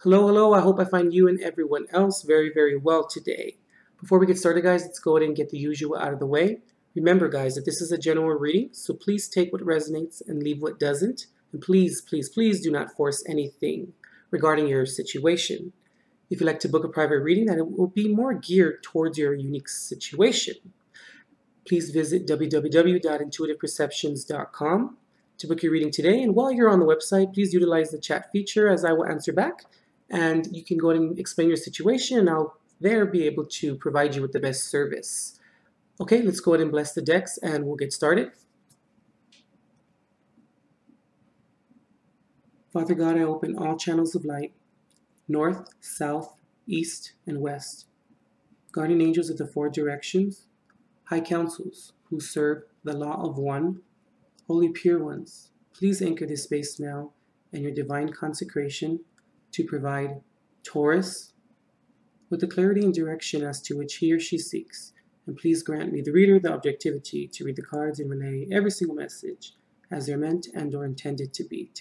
Hello, hello. I hope I find you and everyone else very, very well today. Before we get started, guys, let's go ahead and get the usual out of the way. Remember, guys, that this is a general reading, so please take what resonates and leave what doesn't. And please, please, please do not force anything regarding your situation. If you'd like to book a private reading, then it will be more geared towards your unique situation. Please visit www.intuitiveperceptions.com to book your reading today. And while you're on the website, please utilize the chat feature as I will answer back. And you can go ahead and explain your situation, and I'll there be able to provide you with the best service. Okay, let's go ahead and bless the decks, and we'll get started. Father God, I open all channels of light, north, south, east, and west. Guardian angels of the four directions, high councils who serve the law of one, holy pure ones, please anchor this space now in your divine consecration to provide Taurus with the clarity and direction as to which he or she seeks. And please grant me, the reader, the objectivity to read the cards and relay every single message as they're meant and or intended to be.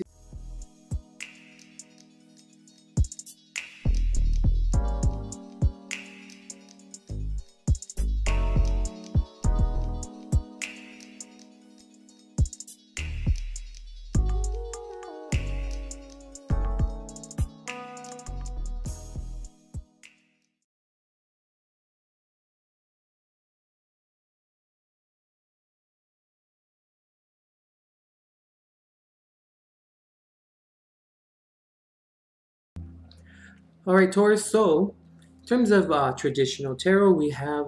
All right, Taurus, so in terms of traditional tarot, we have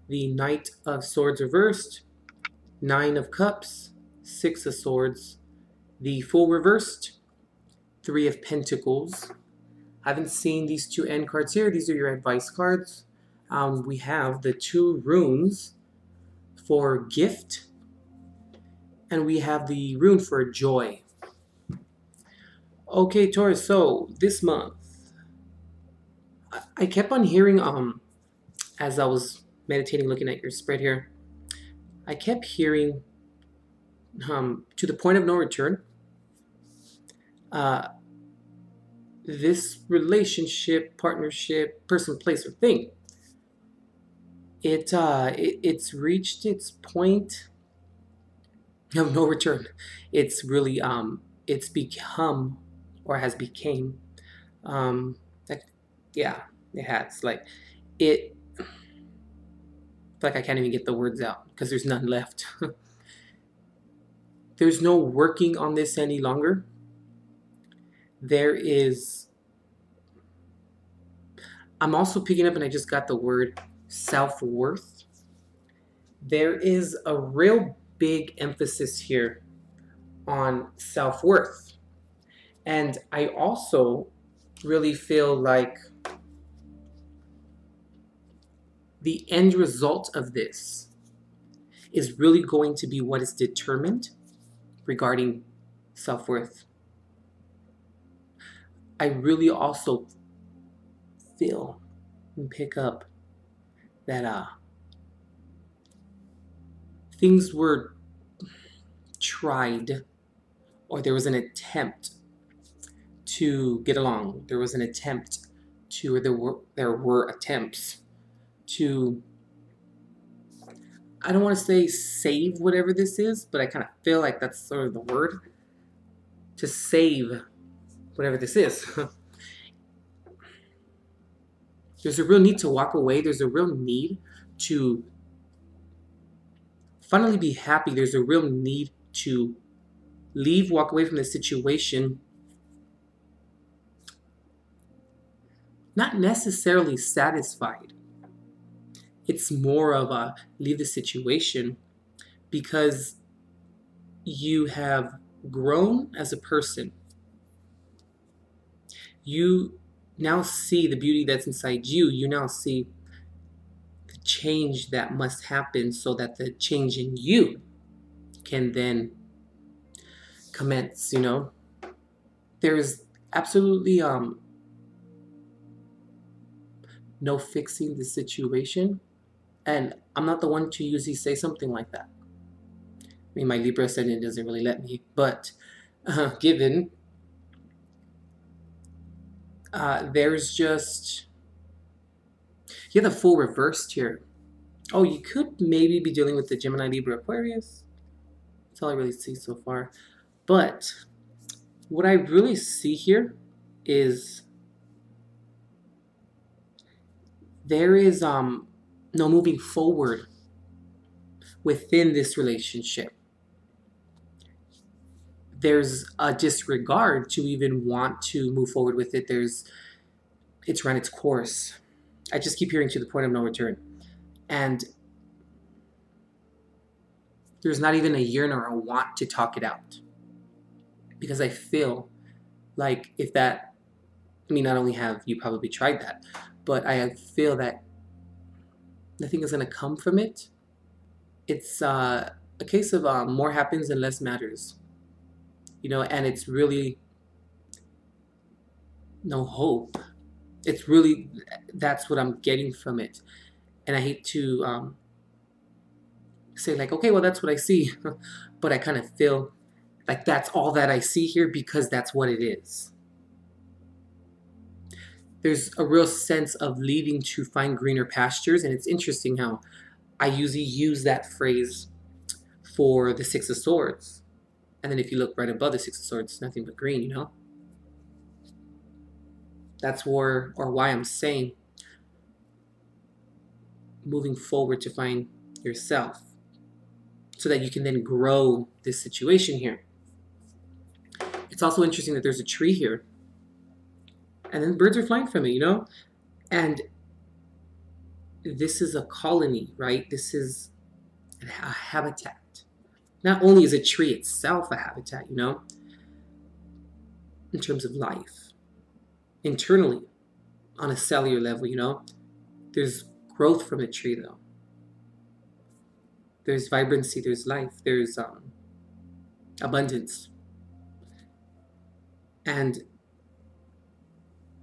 the Knight of Swords reversed, Nine of Cups, Six of Swords, the Fool reversed, Three of Pentacles. I haven't seen these two end cards here. These are your advice cards. We have the two runes for gift, and we have the rune for joy. Okay, Taurus, so this month, I kept on hearing, as I was meditating, looking at your spread here, I kept hearing, to the point of no return, this relationship, partnership, person, place, or thing, it's reached its point of no return. It's really, it's become, or has became, yeah, it has, like I can't even get the words out because there's none left. There's no working on this any longer. There is, I'm also picking up, and I just got the word self-worth. There is a real big emphasis here on self-worth. And I also really feel like the end result of this is really going to be what is determined regarding self-worth. I really also feel and pick up that things were tried, or there was an attempt to get along. There was an attempt to, or there were attempts to, I don't want to say save whatever this is, but I kind of feel like that's sort of the word, to save whatever this is. There's a real need to walk away. There's a real need to finally be happy. There's a real need to leave, walk away from the situation, not necessarily satisfied. It's more of a leave the situation because you have grown as a person. You now see the beauty that's inside you. You now see the change that must happen so that the change in you can then commence, you know. There's absolutely no fixing the situation. And I'm not the one to usually say something like that. I mean, my Libra ascendant doesn't really let me, but given there's just, you have the full reversed here. Oh, you could maybe be dealing with the Gemini, Libra, Aquarius. That's all I really see so far. But what I really see here is there is no moving forward within this relationship. There's a disregard to even want to move forward with it. It's run its course. I just keep hearing to the point of no return. And there's not even a yearn or a want to talk it out. Because I feel like if that, I mean, not only have you probably tried that, but I feel that nothing is going to come from it. It's a case of more happens and less matters. You know, and it's really no hope. It's really, that's what I'm getting from it. And I hate to say like, okay, well, that's what I see. But I kind of feel like that's all that I see here because that's what it is. There's a real sense of leaving to find greener pastures. And it's interesting how I usually use that phrase for the Six of Swords. And then if you look right above the Six of Swords, nothing but green, you know? That's where, or why I'm saying moving forward to find yourself so that you can then grow this situation here. It's also interesting that there's a tree here and then birds are flying from it, you know? And this is a colony, right? This is a habitat. Not only is a tree itself a habitat, you know, in terms of life, internally, on a cellular level, you know, there's growth from the tree, though. There's vibrancy, there's life, there's abundance. And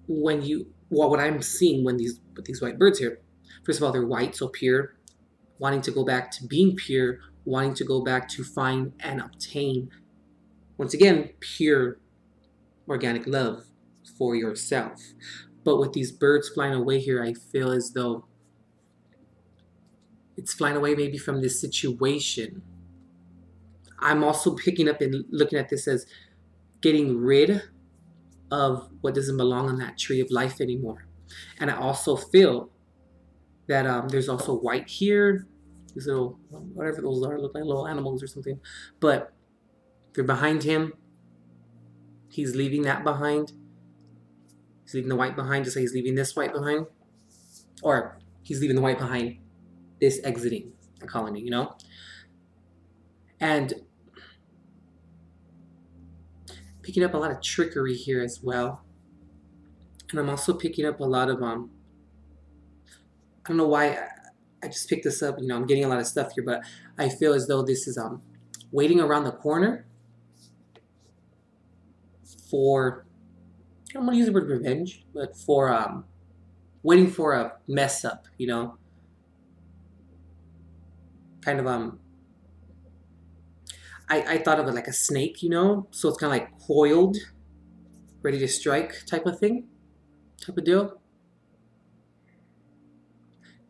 when you, well, what I'm seeing when these white birds here, first of all, they're white, so pure, wanting to go back to being pure, wanting to go back to find and obtain, once again, pure organic love for yourself. But with these birds flying away here, I feel as though it's flying away maybe from this situation. I'm also picking up and looking at this as getting rid of what doesn't belong on that tree of life anymore. And I also feel that there's also white here. These little, whatever those are, look like little animals or something. But they're behind him. He's leaving that behind. He's leaving the white behind, just like he's leaving this white behind. Or he's leaving the white behind, this exiting the colony, you know? And picking up a lot of trickery here as well. And I'm also picking up a lot of, I don't know why I just picked this up, you know, I'm getting a lot of stuff here, but I feel as though this is waiting around the corner for, I don't want to use the word revenge, but for waiting for a mess up, you know, kind of I thought of it like a snake, you know, so it's kind of like coiled, ready to strike type of thing, type of deal.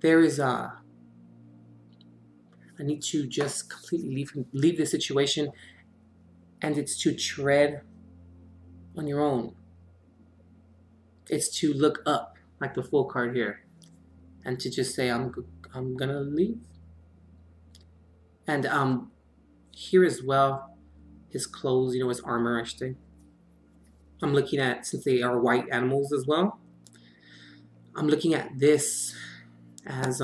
There is I need to just completely leave the situation, and it's to tread on your own. It's to look up, like the Fool card here, and to just say, I'm gonna leave. And here as well, his clothes, you know, his armor, I should say. I'm looking at, since they are white animals as well, I'm looking at this as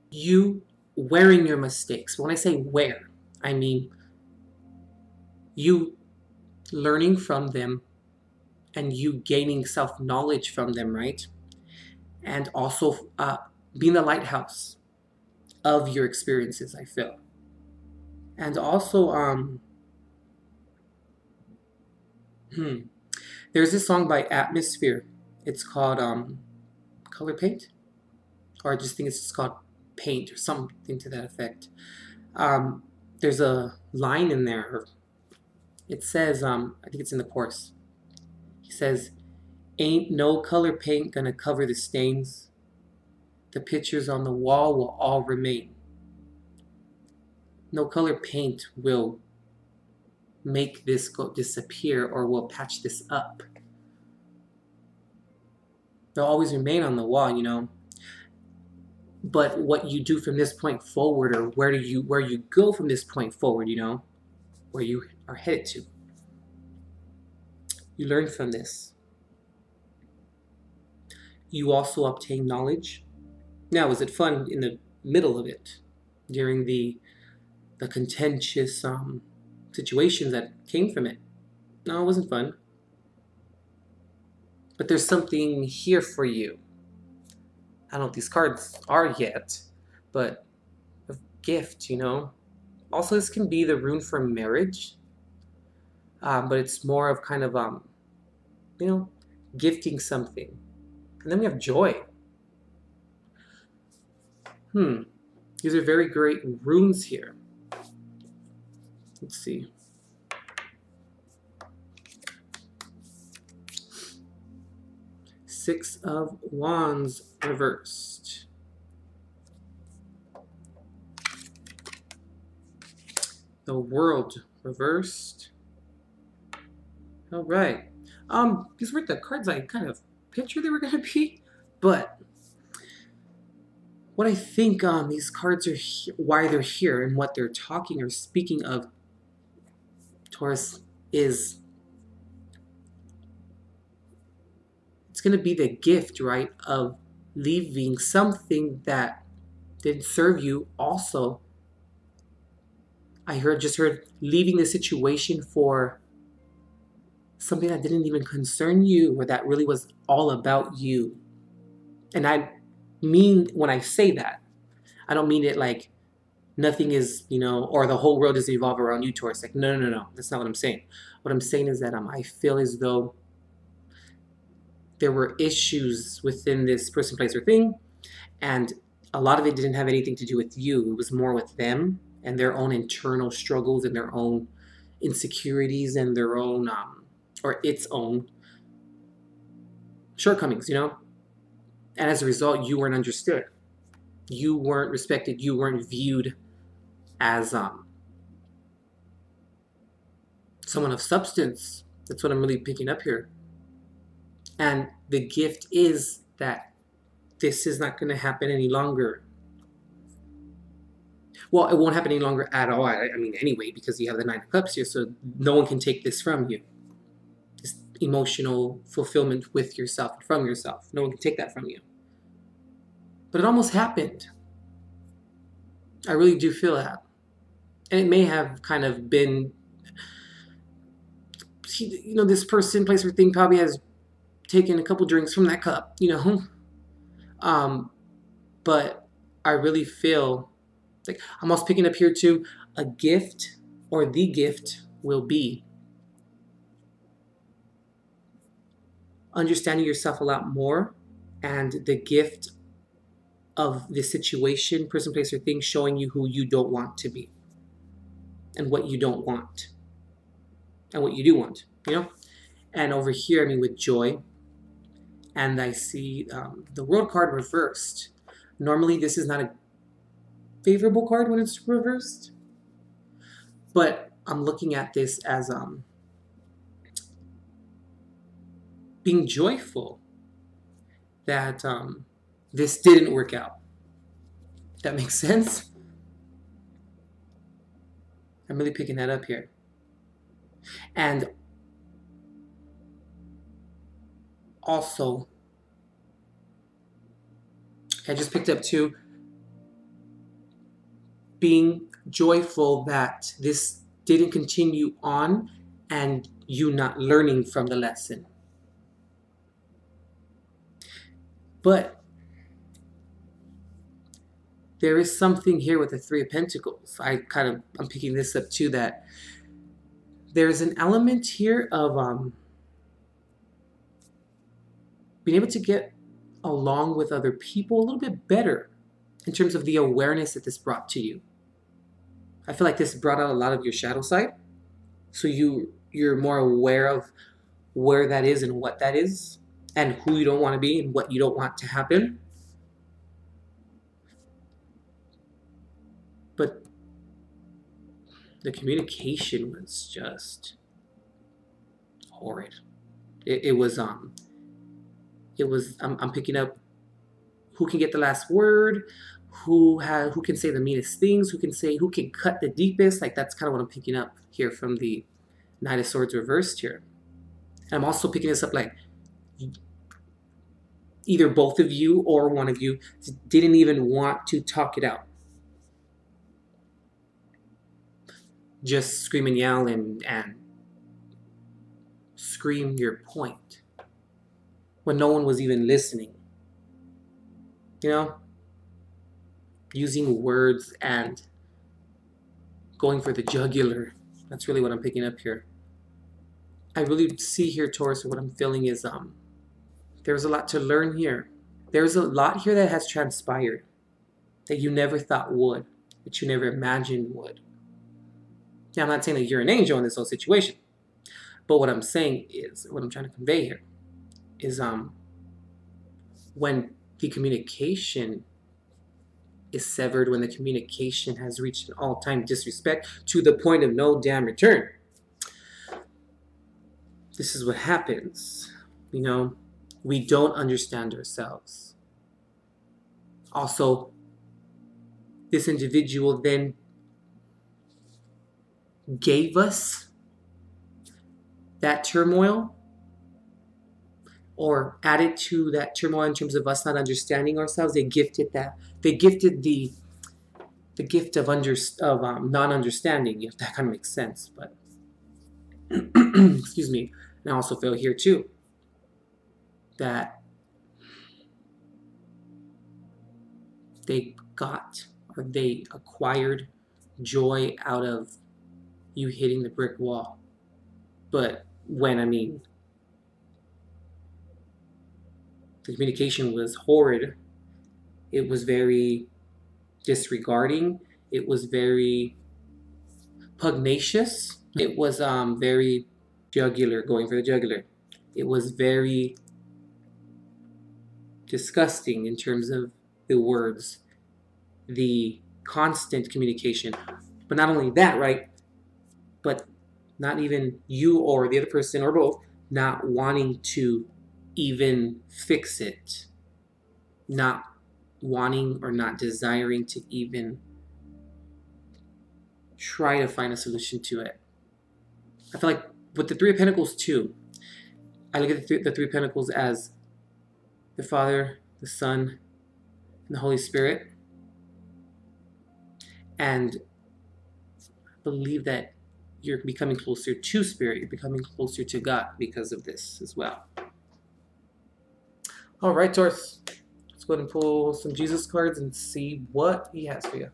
you wearing your mistakes. When I say wear, I mean you learning from them and you gaining self-knowledge from them, right? And also being the lighthouse of your experiences, I feel. And also, there's this song by Atmosphere. It's called Color Paint, or I just think it's just called Paint or something to that effect. There's a line in there. It says, I think it's in the chorus. He says, Ain't no color paint gonna cover the stains. The pictures on the wall will all remain. No color paint will make this disappear or will patch this up. They'll always remain on the wall, you know. But what you do from this point forward, or where you go from this point forward, you know, where you are headed to. You learn from this. You also obtain knowledge. Now, was it fun in the middle of it, during the contentious situations that came from it? No, it wasn't fun. But there's something here for you. I don't know what these cards are yet, but a gift, you know. Also, this can be the rune for marriage, but it's more of kind of, you know, gifting something. And then we have joy. These are very great runes here. Let's see. Six of Wands reversed. The World reversed. All right. These weren't the cards I kind of pictured they were going to be, but what I think these cards are, why they're here and what they're talking or speaking of, Taurus, is it's going to be the gift, right, of leaving something that didn't serve you. Also, I just heard leaving the situation for something that didn't even concern you, or that really was all about you. And I mean, when I say that, I don't mean it like nothing is, you know, or the whole world doesn't evolve around you, Taurus. Like, no. That's not what I'm saying. What I'm saying is that I feel as though there were issues within this person, place, or thing, and a lot of it didn't have anything to do with you. It was more with them and their own internal struggles and their own insecurities and their own, or its own shortcomings, you know? And as a result, you weren't understood. You weren't respected. You weren't viewed as someone of substance. That's what I'm really picking up here. And the gift is that this is not going to happen any longer. Well, it won't happen any longer at all. I mean, anyway, because you have the Nine of Cups here, so no one can take this from you. This emotional fulfillment with yourself and from yourself. No one can take that from you. But it almost happened. I really do feel that. And it may have kind of been, you know, this person, place, or thing probably has taken a couple drinks from that cup, you know. But I really feel like I'm also picking up here too, a gift, or the gift will be understanding yourself a lot more, and the gift of the situation, person, place, or thing, showing you who you don't want to be and what you don't want and what you do want, you know. And over here, I mean, with joy, and I see the World card reversed. Normally, this is not a favorable card when it's reversed, but I'm looking at this as being joyful that this didn't work out. That makes sense? I'm really picking that up here. And also, I just picked up too, being joyful that this didn't continue on and you not learning from the lesson. But there is something here with the Three of Pentacles. I'm picking this up too, that there's an element here of being able to get along with other people a little bit better in terms of the awareness that this brought to you. I feel like this brought out a lot of your shadow side. So you're more aware of where that is and what that is. and who you don't want to be and what you don't want to happen. But the communication was just horrid. It was I'm picking up who can get the last word, who can say the meanest things, who can cut the deepest. Like, that's kind of what I'm picking up here from the Knight of Swords reversed here. And I'm also picking this up like either both of you or one of you didn't even want to talk it out. Just scream and yell and scream your point when no one was even listening. You know? Using words and going for the jugular. That's really what I'm picking up here. I really see here, Taurus, what I'm feeling is there's a lot to learn here. There's a lot here that has transpired that you never thought would, that you never imagined would. Now, I'm not saying that you're an angel in this whole situation, but what I'm saying is, what I'm trying to convey here is when the communication is severed, when the communication has reached an all-time disrespect to the point of no damn return, this is what happens. You know, we don't understand ourselves. Also, this individual then gave us that turmoil, or added to that turmoil in terms of us not understanding ourselves. They gifted that. They gifted the gift of non-understanding, if that kind of makes sense. But excuse me. And I also feel here too that they acquired joy out of you hitting the brick wall. But when, I mean, the communication was horrid, it was very disregarding, it was very pugnacious, it was very jugular, going for the jugular. It was very disgusting in terms of the words, the constant communication. But not only that, right? But not even you or the other person or both not wanting to even fix it. Not wanting or not desiring to even try to find a solution to it. I feel like with the Three of Pentacles too, I look at the Three of Pentacles as the Father, the Son, and the Holy Spirit. And I believe that you're becoming closer to Spirit. You're becoming closer to God because of this as well. All right, Taurus. Let's go ahead and pull some Jesus cards and see what he has for you.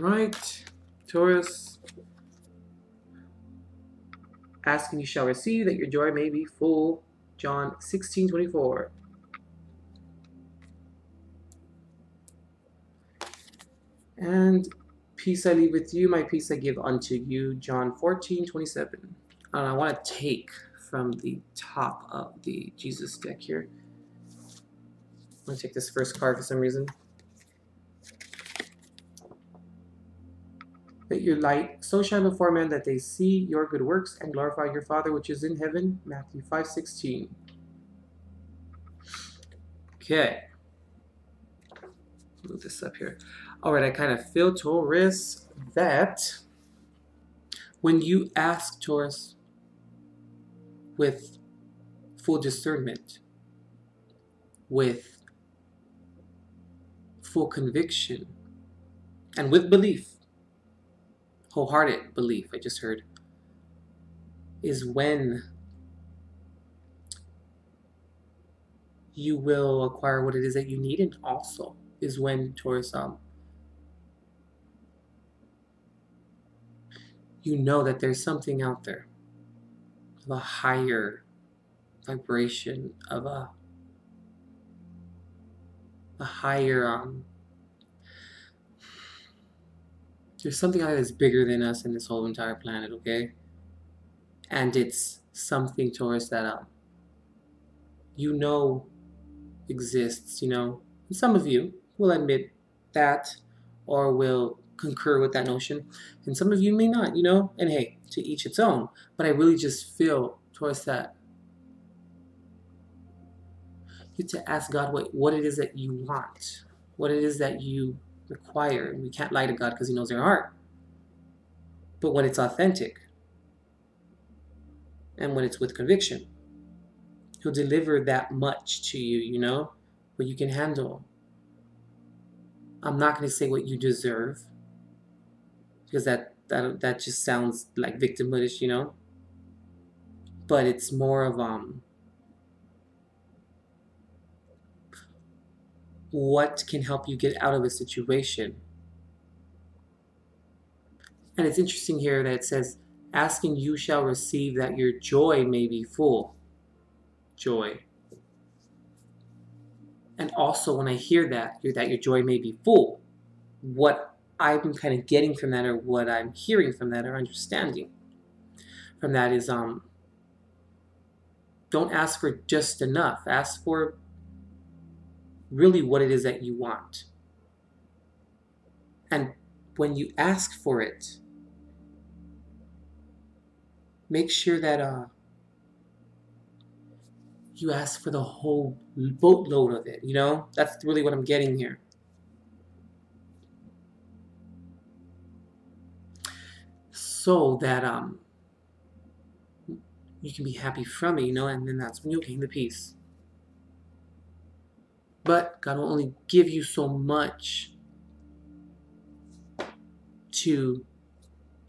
All right, Taurus. Ask and you shall receive, that your joy may be full. John 16:24. And peace I leave with you, my peace I give unto you. John 14:27. I want to take from the top of the Jesus deck here. I'm going to take this first card for some reason. Let your light so shine before men that they see your good works and glorify your Father which is in heaven. Matthew 5:16. Okay. Move this up here. All right, I kind of feel, Taurus, that when you ask, Taurus, with full discernment, with full conviction, and with belief, wholehearted belief, I just heard, is when you will acquire what it is that you need, and also is when, Taurus, you know that there's something out there of a higher vibration, of a higher There's something that is bigger than us in this whole entire planet, okay? And it's something, Taurus, that you know exists, you know. And some of you will admit that or will concur with that notion, and some of you may not, you know. And hey, to each its own. But I really just feel, Taurus, that you have to ask God what it is that you want, what it is that you require. And we can't lie to God because He knows our heart. But when it's authentic and when it's with conviction, He'll deliver that much to you, you know, what you can handle. I'm not going to say what you deserve, because that just sounds like victimhoodish, you know. But it's more of what can help you get out of a situation. And it's interesting here that it says, asking you shall receive that your joy may be full. Joy. And also when I hear that your joy may be full, what I'm kind of getting from that, or what I'm hearing from that, or understanding from that is don't ask for just enough. Ask for really what it is that you want. And when you ask for it, make sure that you ask for the whole boatload of it, you know? That's really what I'm getting here. So that you can be happy from it, you know, and then that's when you'll gain the peace. But God will only give you so much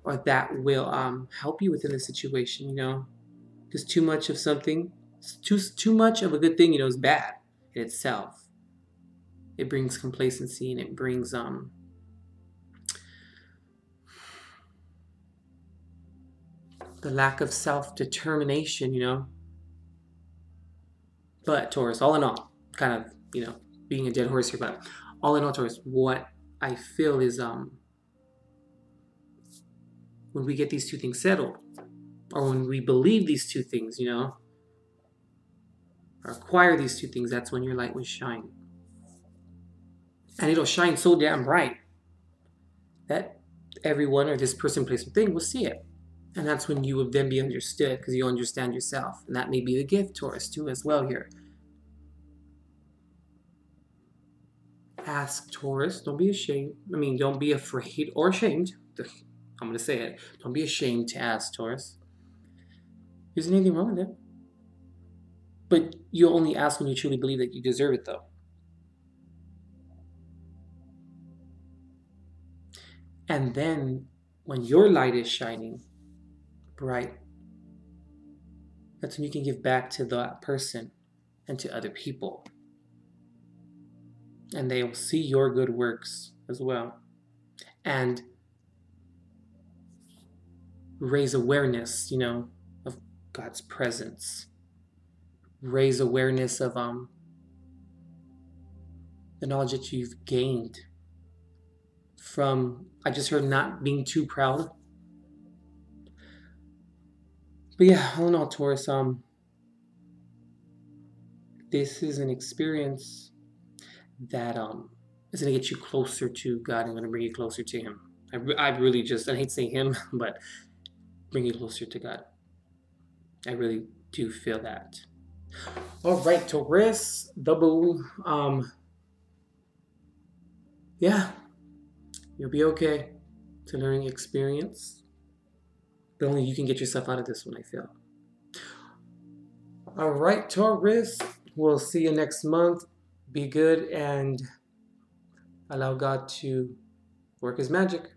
or that will help you within the situation, you know. Because too much of something, too much of a good thing, you know, is bad in itself. It brings complacency, and it brings the lack of self-determination, you know. But Taurus, all in all, kind of, you know, being a dead horse here, but all in all, Taurus, what I feel is when we get these two things settled, or when we believe these two things, you know, or acquire these two things, that's when your light will shine. And it'll shine so damn bright that everyone or this person, place, or thing will see it. And that's when you will then be understood, because you understand yourself. And that may be the gift, Taurus, too, as well here. Ask, Taurus. Don't be ashamed. I mean, don't be afraid or ashamed. I'm going to say it. Don't be ashamed to ask, Taurus. Isn't anything wrong with it? But you only ask when you truly believe that you deserve it, though. And then, when your light is shining bright, that's when you can give back to that person and to other people. And they will see your good works as well. And raise awareness, you know, of God's presence. Raise awareness of the knowledge that you've gained from, I just heard, not being too proud. But yeah, all in all, Taurus, this is an experience that is going to get you closer to God and going to bring you closer to Him. I really just, I hate saying Him, but bring you closer to God. I really do feel that. All right, Taurus, double, yeah, you'll be okay. It's a learning experience. But only you can get yourself out of this one, I feel. All right, Taurus, we'll see you next month. Be good and allow God to work His magic.